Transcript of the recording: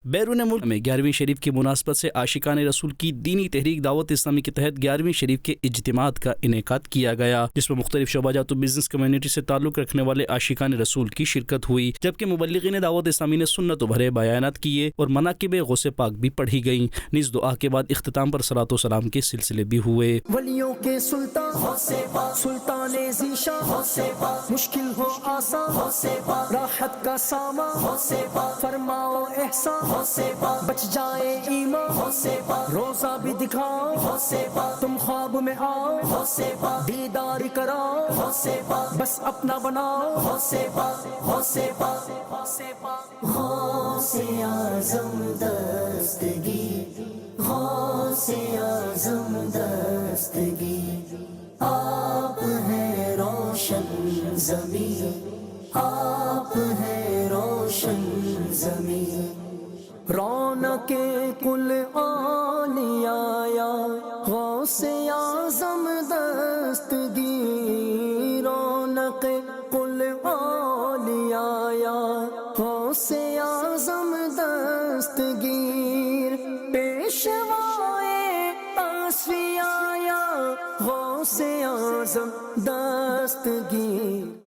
بیرون ملک میں 11ویں شریف کی مناسبت سے عاشقان رسول کی دینی تحریک دعوت اسلامی کے تحت 11ویں شریف کے اجتماعات کا انعقاد کیا گیا، جس میں مختلف شعبہ جات و بزنس کمیونٹی سے تعلق رکھنے والے عاشقان رسول کی شرکت ہوئی، جبکہ مبلغین دعوت اسلامی نے سنت و بھرے بیانات کیے اور مناقب غوث پاک بھی پڑھی گئیں۔ نیز دعا کے بعد اختتام پر صلاۃ و سلام کے سلسلے بھی ہوئے۔ ولیوں کے سلطان غوث پاک، سلطان ذیشان غوث پاک، مشکل ہو آسان غوث پاک، راحت کا سامان غوث پاک، فرماؤ احسان غوث پاک، بچ جائے ایمان غوث پاک، روزہ بھی دکھاؤ غوث پاک، تم خواب میں آؤ غوث پاک، دیدار کراؤ غوث پاک، بس اپنا بناؤ غوث پاک، غوث پاک، غوث پاک، غوث اعظم دستگیر، غوث اعظم دستگیر، آپ ہیں روشن زمین، آپ ہیں روشن زمین، رونق کل اولیاء یا غوث اعظم دستگیر، رونق کل اولیاء یا غوث اعظم دستگیر، پیشوائے اصفیاء یا غوث اعظم دستگیر۔